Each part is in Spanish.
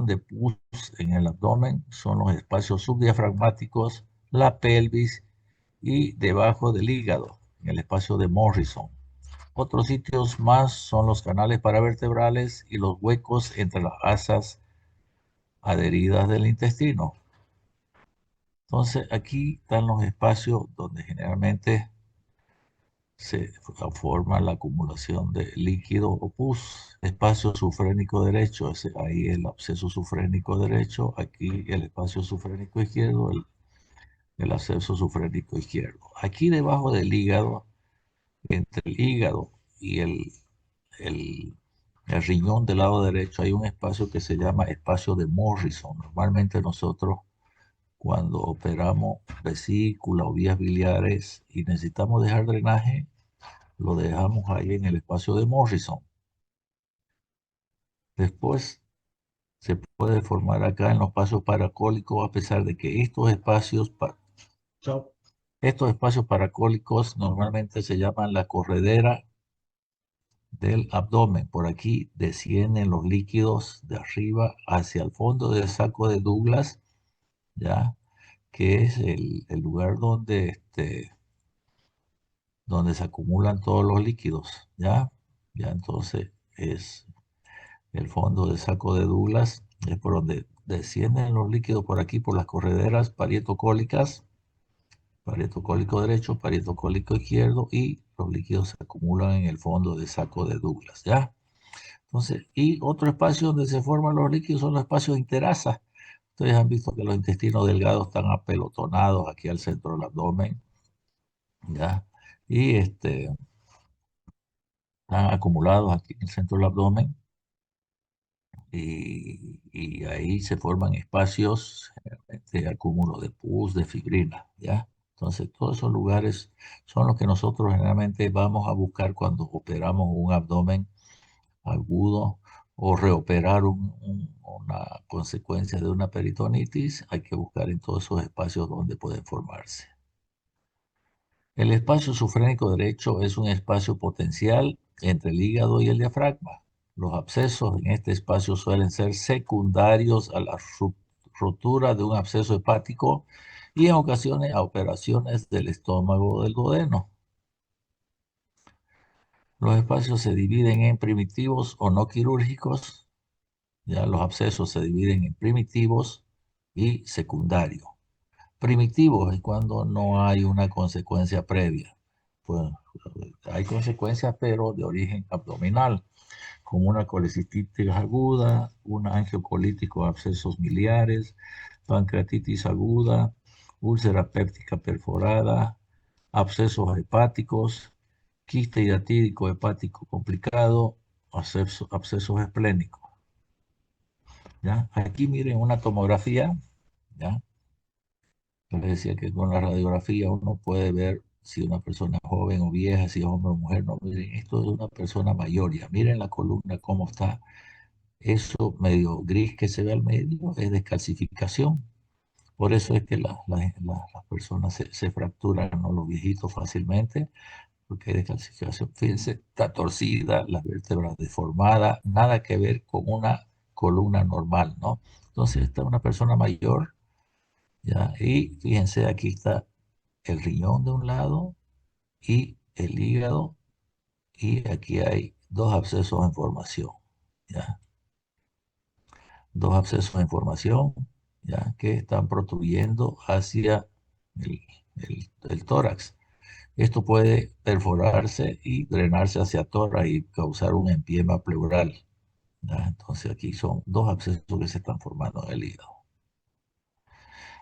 formación de pus en el abdomen son los espacios subdiafragmáticos, la pelvis y debajo del hígado, en el espacio de Morrison. Otros sitios más son los canales paravertebrales y los huecos entre las asas adheridas del intestino. Entonces, aquí están los espacios donde generalmente se forma la acumulación de líquido o pus. Espacio sufrénico derecho, ahí el absceso sufrénico derecho, aquí el espacio sufrénico izquierdo, el absceso sufrénico izquierdo. Aquí debajo del hígado, entre el hígado y el, el riñón del lado derecho, hay un espacio que se llama espacio de Morrison. Normalmente nosotros cuando operamos vesícula o vías biliares y necesitamos dejar drenaje, lo dejamos ahí en el espacio de Morrison. Después se puede formar acá en los espacios paracólicos, a pesar de que estos espacios paracólicos normalmente se llaman la corredera del abdomen. Por aquí descienden los líquidos de arriba hacia el fondo del saco de Douglas, ¿ya? Que es el lugar donde se acumulan todos los líquidos, ¿ya? Ya entonces es el fondo del saco de Douglas, es por donde descienden los líquidos por aquí, por las correderas parietocólicas, parieto cólico derecho, parieto cólico izquierdo, y los líquidos se acumulan en el fondo del saco de Douglas, ¿ya? Entonces, y otro espacio donde se forman los líquidos son los espacios interasa. Ustedes han visto que los intestinos delgados están apelotonados aquí al centro del abdomen, ¿ya? Y están acumulados aquí en el centro del abdomen y ahí se forman espacios de acúmulo de pus, de fibrina, ¿ya? Entonces, todos esos lugares son los que nosotros generalmente vamos a buscar cuando operamos un abdomen agudo o reoperar una consecuencia de una peritonitis. Hay que buscar en todos esos espacios donde pueden formarse. El espacio sufrénico derecho es un espacio potencial entre el hígado y el diafragma. Los abscesos en este espacio suelen ser secundarios a la rotura de un absceso hepático y en ocasiones a operaciones del estómago o del duodeno. Los espacios se dividen en primitivos o no quirúrgicos. Ya los abscesos se dividen en primitivos y secundarios. Primitivos es cuando no hay una consecuencia previa. Pues hay consecuencias, pero de origen abdominal, como una colecistitis aguda, una angiocolitis con abscesos miliares, pancreatitis aguda, úlcera péptica perforada, abscesos hepáticos, quiste hiatídico hepático complicado, abscesos esplénicos. ¿Ya? Aquí miren una tomografía, ¿ya? Yo les decía que con la radiografía uno puede ver si una persona es joven o vieja, si es hombre o mujer. No, miren, esto es una persona mayor ya. Miren la columna cómo está. Eso medio gris que se ve al medio es descalcificación. Por eso es que las personas se fracturan, ¿no? Los viejitos fácilmente, porque hay descalcificación. Fíjense, está torcida, las vértebras deformadas, nada que ver con una columna normal, ¿no? Entonces, esta es una persona mayor, ¿ya? Y fíjense, aquí está el riñón de un lado y el hígado, y aquí hay dos abscesos en formación, ¿ya? Dos abscesos en formación, ¿ya? Que están protuyendo hacia el, el tórax. Esto puede perforarse y drenarse hacia tórax y causar un empiema pleural, ¿ya? Entonces aquí son dos abscesos que se están formando en el hígado.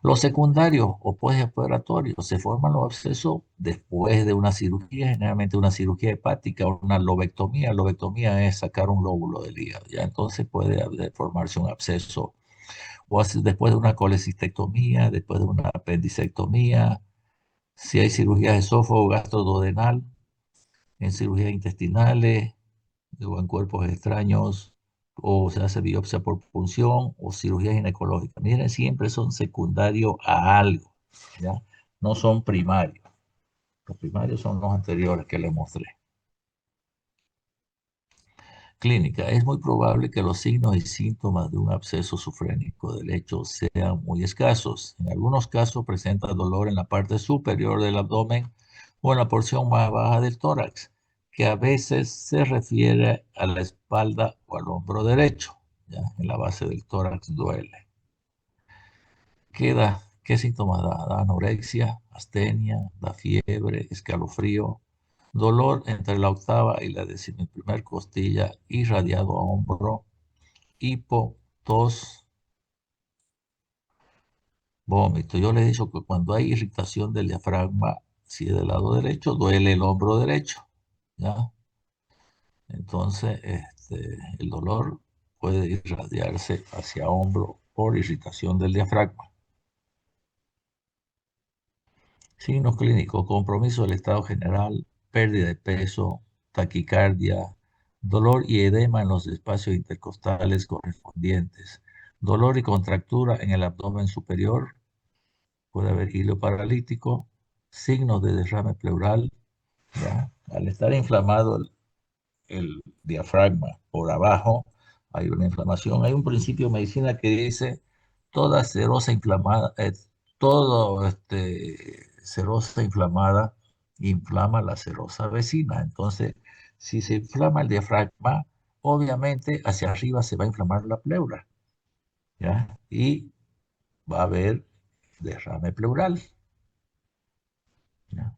Los secundarios o postoperatorios se forman los abscesos después de una cirugía, generalmente una cirugía hepática o una lobectomía. Lobectomía es sacar un lóbulo del hígado, ya entonces puede formarse un absceso o después de una colecistectomía, después de una apendicectomía, si hay cirugías esófago gastroduodenal, en cirugías intestinales o en cuerpos extraños, o se hace biopsia por punción o cirugía ginecológica. Miren, siempre son secundarios a algo, ¿ya? No son primarios. Los primarios son los anteriores que les mostré. Clínica. Es muy probable que los signos y síntomas de un absceso sufrénico del lecho sean muy escasos. En algunos casos presenta dolor en la parte superior del abdomen o en la porción más baja del tórax, que a veces se refiere a la espalda o al hombro derecho. ¿Ya? En la base del tórax duele. ¿Qué síntomas da? Da anorexia, astenia, da fiebre, escalofrío, dolor entre la octava y la decimoprimer costilla, irradiado a hombro, hipo, tos, vómito. Yo le he dicho que cuando hay irritación del diafragma, si es del lado derecho, duele el hombro derecho, ¿ya? Entonces, el dolor puede irradiarse hacia hombro por irritación del diafragma. Signos clínicos: compromiso del estado general, pérdida de peso, taquicardia, dolor y edema en los espacios intercostales correspondientes, dolor y contractura en el abdomen superior, puede haber hilo paralítico, signos de derrame pleural, ¿ya? Al estar inflamado el diafragma por abajo, hay una inflamación. Hay un principio de medicina que dice toda serosa inflamada, todo serosa inflamada inflama la serosa vecina. Entonces, si se inflama el diafragma, obviamente hacia arriba se va a inflamar la pleura, ¿ya? Y va a haber derrame pleural, ¿ya?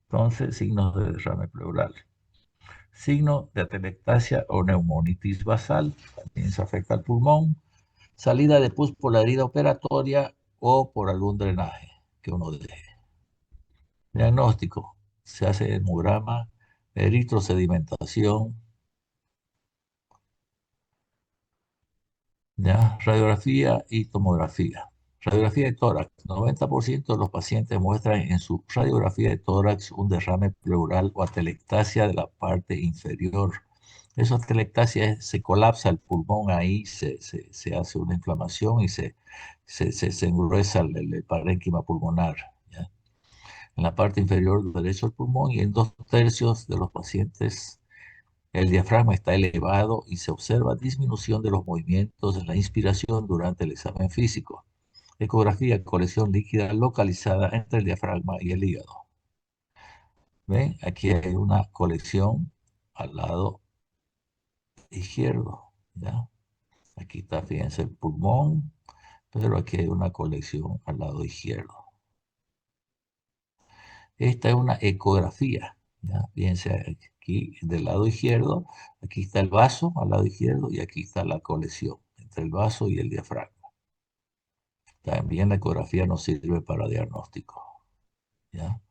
Entonces, signos de derrame pleural. Signo de atelectasia o neumonitis basal, también se afecta al pulmón. Salida de pus por la herida operatoria o por algún drenaje que uno deje. Diagnóstico: se hace hemograma, eritrosedimentación, ¿ya? Radiografía y tomografía. Radiografía de tórax. 90% de los pacientes muestran en su radiografía de tórax un derrame pleural o atelectasia de la parte inferior. Esa atelectasia se colapsa el pulmón ahí, se hace una inflamación y se engruesa el parénquima pulmonar, ¿ya? En la parte inferior derecha del pulmón y en 2/3 de los pacientes el diafragma está elevado y se observa disminución de los movimientos de la inspiración durante el examen físico. Ecografía, colección líquida localizada entre el diafragma y el hígado. ¿Ven? Aquí hay una colección al lado izquierdo, ¿ya? Aquí está, fíjense, el pulmón, pero aquí hay una colección al lado izquierdo. Esta es una ecografía, ¿ya? Fíjense aquí del lado izquierdo, aquí está el vaso al lado izquierdo y aquí está la colección entre el vaso y el diafragma. También la ecografía nos sirve para diagnóstico, ¿ya?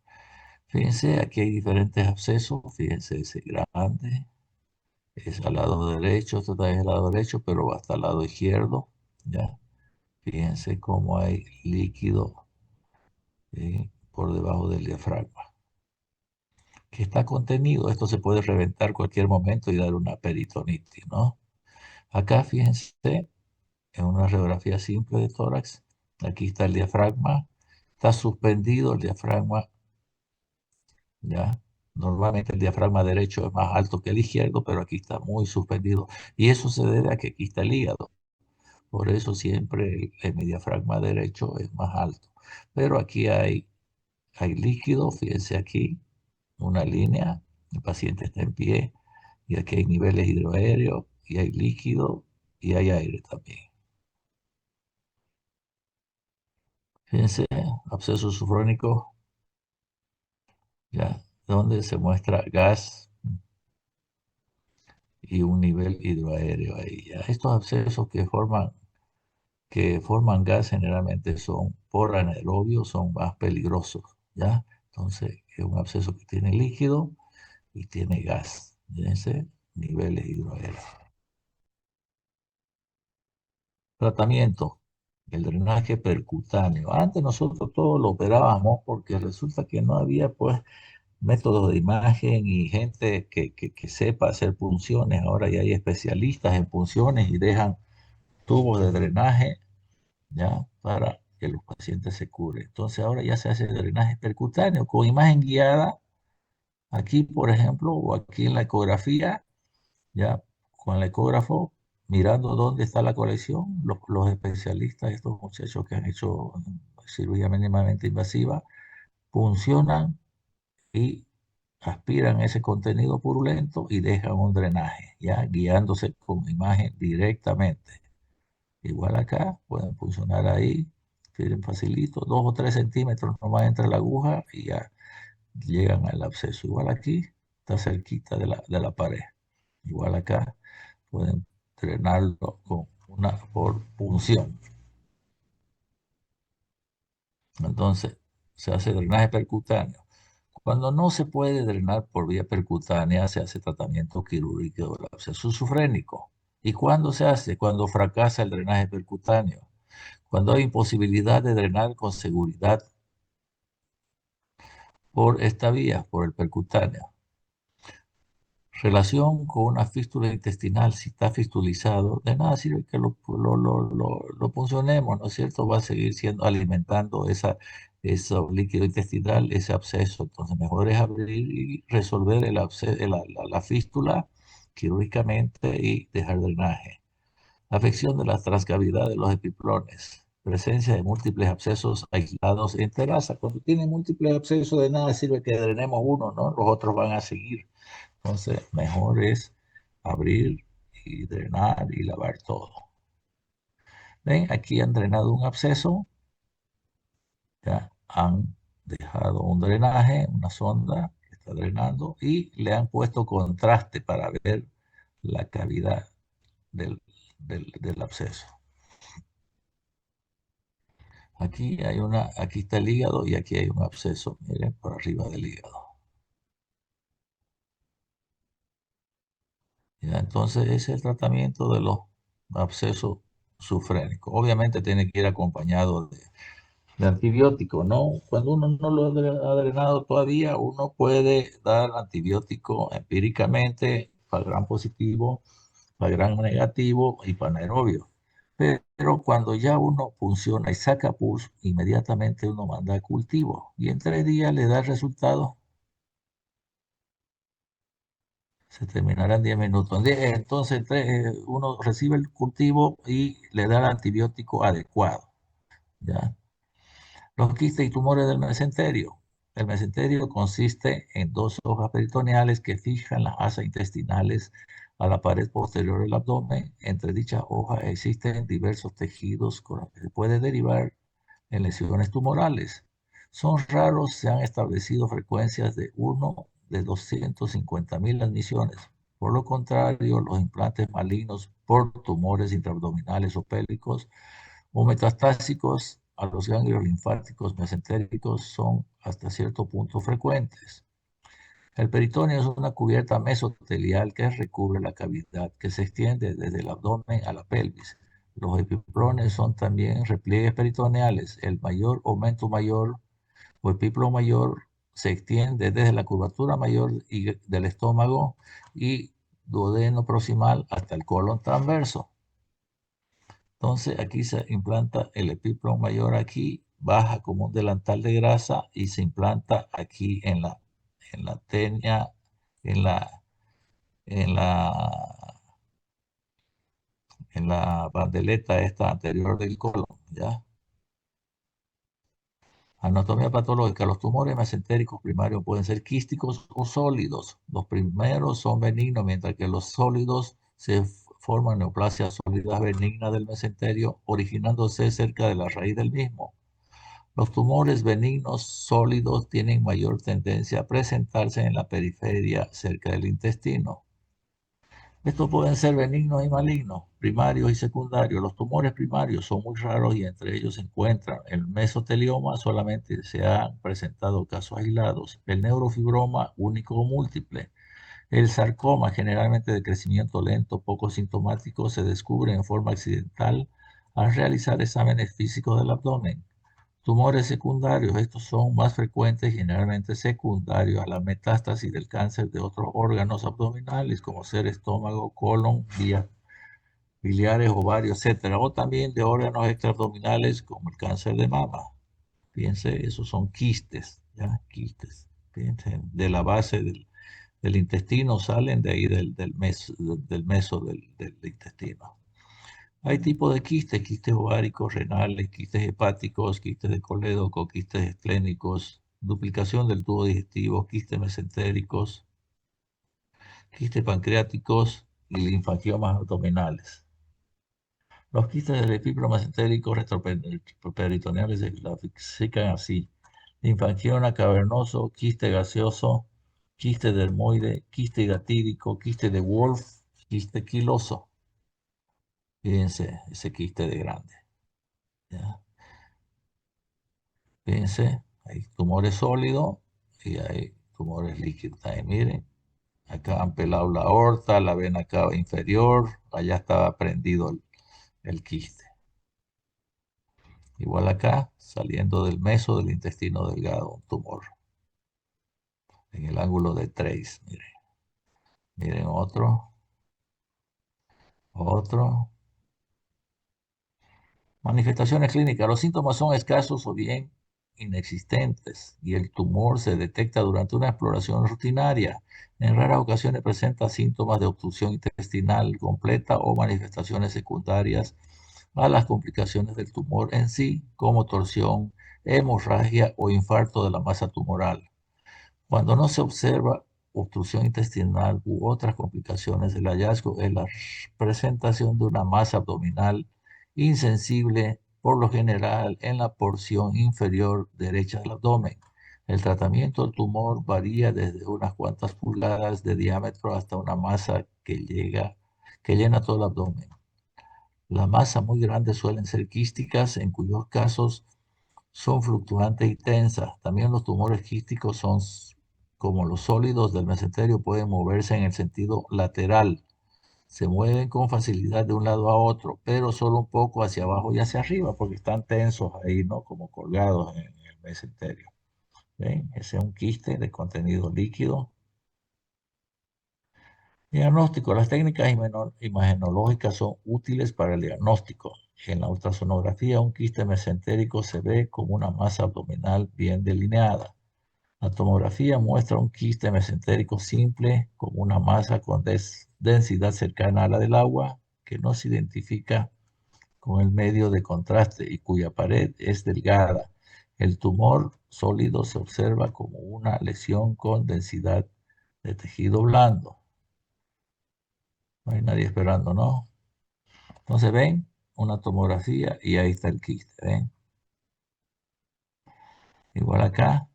Fíjense, aquí hay diferentes abscesos, fíjense ese grande, es al lado derecho, esto también es al lado derecho, pero va hasta el lado izquierdo, ¿ya? Fíjense cómo hay líquido por debajo del diafragma, que está contenido. Esto se puede reventar cualquier momento y dar una peritonitis, ¿no? Acá, fíjense, en una radiografía simple de tórax, aquí está el diafragma, está suspendido el diafragma, ¿ya? Normalmente el diafragma derecho es más alto que el izquierdo, pero aquí está muy suspendido. Y eso se debe a que aquí está el hígado. Por eso siempre mi diafragma derecho es más alto. Pero aquí hay líquido, fíjense aquí, una línea, el paciente está en pie, y aquí hay niveles hidroaéreos, y hay líquido, y hay aire también. Fíjense, absceso sufrónico, ya, donde se muestra gas y un nivel hidroaéreo ahí. Ya. Estos abscesos que forman gas generalmente son por anaerobio, son más peligrosos, ¿ya? Entonces, es un absceso que tiene líquido y tiene gas, fíjense, niveles hidroaéreos. Tratamiento: el drenaje percutáneo. Antes nosotros todo lo operábamos porque resulta que no había pues métodos de imagen y gente que sepa hacer punciones. Ahora ya hay especialistas en punciones y dejan tubos de drenaje, ya para que los pacientes se curen. Entonces ahora ya se hace drenaje percutáneo con imagen guiada, aquí por ejemplo, o aquí en la ecografía, Ya con el ecógrafo, mirando dónde está la colección, los especialistas, estos muchachos que han hecho cirugía mínimamente invasiva, puncionan y aspiran ese contenido purulento y dejan un drenaje, ya guiándose con imagen directamente. Igual acá, pueden funcionar ahí, tienen facilito, 2 o 3 centímetros nomás entre la aguja y ya llegan al absceso. Igual aquí, está cerquita de la pared. Igual acá, pueden drenarlo con una por punción. Entonces, se hace drenaje percutáneo. Cuando no se puede drenar por vía percutánea, se hace tratamiento quirúrgico del absceso sufrénico. ¿Y cuándo se hace? Cuando fracasa el drenaje percutáneo. Cuando hay imposibilidad de drenar con seguridad por esta vía, por el percutáneo. Relación con una fístula intestinal, si está fistulizado, de nada sirve que lo puncionemos, ¿no es cierto? Va a seguir siendo, alimentando ese líquido intestinal, ese absceso. Entonces, mejor es abrir y resolver la fístula quirúrgicamente y dejar drenaje. Afección de la transcavidad de los epiplones. Presencia de múltiples abscesos aislados en terraza. Cuando tiene múltiples abscesos, de nada sirve que drenemos uno, ¿no? Los otros van a seguir. Entonces, mejor es abrir y drenar y lavar todo. ¿Ven? Aquí han drenado un absceso, ya han dejado un drenaje, una sonda que está drenando y le han puesto contraste para ver la cavidad del absceso. Aquí está el hígado y aquí hay un absceso, miren, por arriba del hígado. ¿Ya? Entonces, ese es el tratamiento de los abscesos sufrénicos. Obviamente tiene que ir acompañado de antibiótico, ¿no? Cuando uno no lo ha drenado todavía, uno puede dar antibiótico empíricamente para gran positivo, para gran negativo y para anaerobio. Pero cuando ya uno funciona y saca pus, inmediatamente uno manda a cultivo y en 3 días le da el resultado. Se terminará en 10 minutos. Entonces, uno recibe el cultivo y le da el antibiótico adecuado. ¿Ya? Los quistes y tumores del mesenterio. El mesenterio consiste en 2 hojas peritoneales que fijan las asas intestinales a la pared posterior del abdomen. Entre dichas hojas existen diversos tejidos con los que se puede derivar en lesiones tumorales. Son raros, se han establecido frecuencias de 1 de 250.000 admisiones. Por lo contrario, los implantes malignos por tumores intraabdominales o pélvicos o metastásicos a los ganglios linfáticos mesentéricos son hasta cierto punto frecuentes. El peritoneo es una cubierta mesotelial que recubre la cavidad que se extiende desde el abdomen a la pelvis. Los epiplones son también repliegues peritoneales. El mayor aumento mayor o epíplono mayor se extiende desde la curvatura mayor del estómago y duodeno proximal hasta el colon transverso. Entonces aquí se implanta el epíplono mayor aquí, baja como un delantal de grasa y se implanta aquí en la tenia, en la, en la, en la bandeleta esta anterior del colon, ¿ya? Anatomía patológica. Los tumores mesentéricos primarios pueden ser quísticos o sólidos. Los primeros son benignos, mientras que los sólidos se forman neoplasias sólidas benignas del mesenterio, originándose cerca de la raíz del mismo. Los tumores benignos sólidos tienen mayor tendencia a presentarse en la periferia cerca del intestino. Estos pueden ser benignos y malignos, primarios y secundarios. Los tumores primarios son muy raros y entre ellos se encuentran el mesotelioma, solamente se han presentado casos aislados, el neurofibroma único o múltiple, el sarcoma, generalmente de crecimiento lento, poco sintomático, se descubre en forma accidental al realizar exámenes físicos del abdomen. Tumores secundarios, estos son más frecuentes, generalmente secundarios a la metástasis del cáncer de otros órganos abdominales, como ser estómago, colon, vías biliares, ovarios, etcétera, o también de órganos extraabdominales, como el cáncer de mama. Fíjense, esos son quistes, ¿ya? Quistes, fíjense, de la base del intestino salen de ahí del meso del intestino. Hay tipos de quistes ováricos, renales, quistes hepáticos, quistes de colédoco, quistes esplénicos, duplicación del tubo digestivo, quistes mesentéricos, quistes pancreáticos y linfangiomas abdominales. Los quistes del epíplomo mesentérico retroperitoneales se clasifican así: linfangioma cavernoso, quiste gaseoso, quiste dermoide, quiste hidatídico, quiste de Wolf, quiste quiloso. Fíjense ese quiste de grande. ¿Ya? Fíjense, hay tumores sólidos y hay tumores líquidos. Ahí miren, acá han pelado la aorta, la vena cava inferior, allá estaba prendido el quiste. Igual acá, saliendo del meso del intestino delgado, un tumor en el ángulo de Trace. Miren, miren otro, otro. Manifestaciones clínicas. Los síntomas son escasos o bien inexistentes y el tumor se detecta durante una exploración rutinaria. En raras ocasiones presenta síntomas de obstrucción intestinal completa o manifestaciones secundarias a las complicaciones del tumor en sí, como torsión, hemorragia o infarto de la masa tumoral. Cuando no se observa obstrucción intestinal u otras complicaciones, el hallazgo es la presentación de una masa abdominal insensible, por lo general en la porción inferior derecha del abdomen. El tratamiento del tumor varía desde unas cuantas pulgadas de diámetro hasta una masa que llena todo el abdomen. Las masas muy grandes suelen ser quísticas, en cuyos casos son fluctuantes y tensas. También los tumores quísticos son, como los sólidos del mesenterio, pueden moverse en el sentido lateral. Se mueven con facilidad de un lado a otro, pero solo un poco hacia abajo y hacia arriba, porque están tensos ahí, ¿no? Como colgados en el mesenterio. ¿Ven? Ese es un quiste de contenido líquido. Diagnóstico. Las técnicas imagenológicas son útiles para el diagnóstico. En la ultrasonografía, un quiste mesentérico se ve como una masa abdominal bien delineada. La tomografía muestra un quiste mesentérico simple como una masa con densidad cercana a la del agua que no se identifica con el medio de contraste y cuya pared es delgada. El tumor sólido se observa como una lesión con densidad de tejido blando. No hay nadie esperando, ¿no? Entonces ven una tomografía y ahí está el quiste, ¿ven? Igual acá,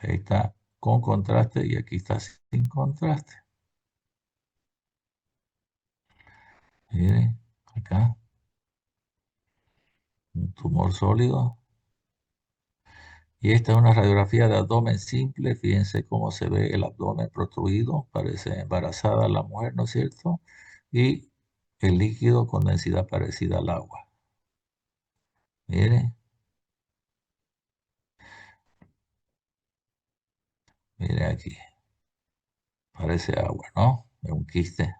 ahí está con contraste y aquí está sin contraste. Miren, acá, un tumor sólido. Y esta es una radiografía de abdomen simple. Fíjense cómo se ve el abdomen protruido. Parece embarazada la mujer, ¿no es cierto? Y el líquido con densidad parecida al agua. Miren, miren aquí. Parece agua, ¿no? Es un quiste.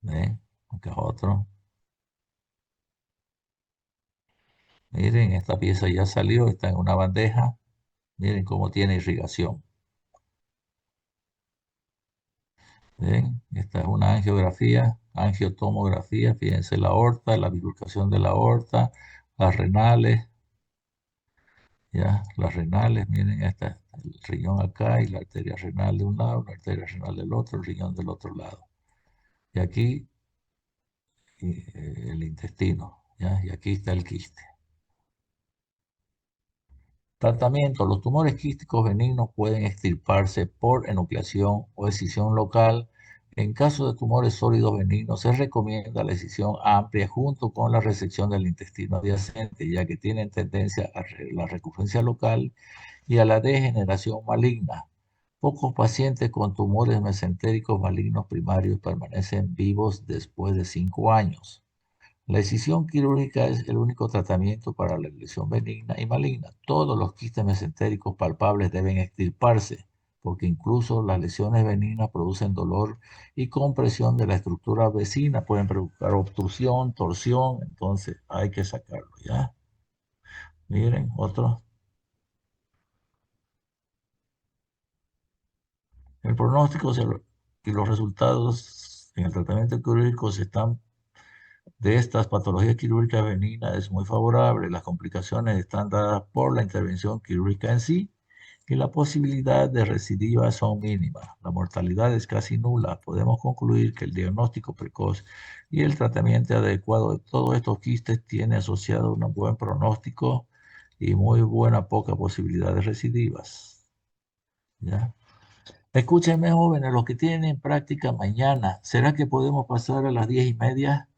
¿Ven? Acá otro. Miren, esta pieza ya salió, está en una bandeja. Miren cómo tiene irrigación. ¿Ven? Esta es una angiografía, angiotomografía. Fíjense la aorta, la bifurcación de la aorta, las renales, ya, las renales. Miren, esta, el riñón acá y la arteria renal de un lado, la arteria renal del otro, el riñón del otro lado. Y aquí el intestino, ya, y aquí está el quiste. Tratamiento. Los tumores quísticos benignos pueden extirparse por enucleación o excisión local. En caso de tumores sólidos benignos, se recomienda la excisión amplia junto con la resección del intestino adyacente, ya que tienen tendencia a la recurrencia local y a la degeneración maligna. Pocos pacientes con tumores mesentéricos malignos primarios permanecen vivos después de 5 años. La excisión quirúrgica es el único tratamiento para la lesión benigna y maligna. Todos los quistes mesentéricos palpables deben extirparse, porque incluso las lesiones benignas producen dolor y compresión de la estructura vecina, pueden provocar obstrucción, torsión, entonces hay que sacarlo, ¿ya? Miren, otro. El pronóstico y los resultados en el tratamiento quirúrgico de estas patologías quirúrgicas benignas es muy favorable. Las complicaciones están dadas por la intervención quirúrgica en sí y la posibilidad de recidivas son mínimas. La mortalidad es casi nula. Podemos concluir que el diagnóstico precoz y el tratamiento adecuado de todos estos quistes tiene asociado un buen pronóstico y muy buena poca posibilidad de recidivas. ¿Ya? Escúchenme, jóvenes, los que tienen práctica mañana, ¿será que podemos pasar a las 10:30?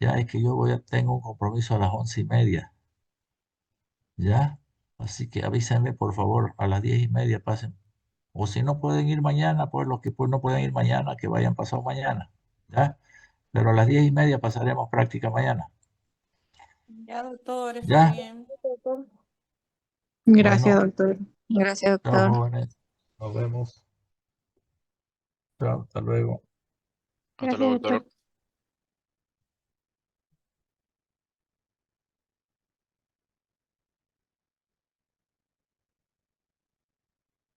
Ya es que tengo un compromiso a las 11:30, ¿ya? Así que avísenme, por favor, a las 10:30 pasen. O si no pueden ir mañana, pues los que pues no pueden ir mañana, que vayan pasado mañana, ¿ya? Pero a las 10:30 pasaremos práctica mañana, Ya, doctor, está ¿ya? bien. Gracias, Bueno, doctor. Gracias, chao, doctor. jóvenes. Nos vemos. Chao, hasta luego. Hasta luego, Gracias, doctor. doctor.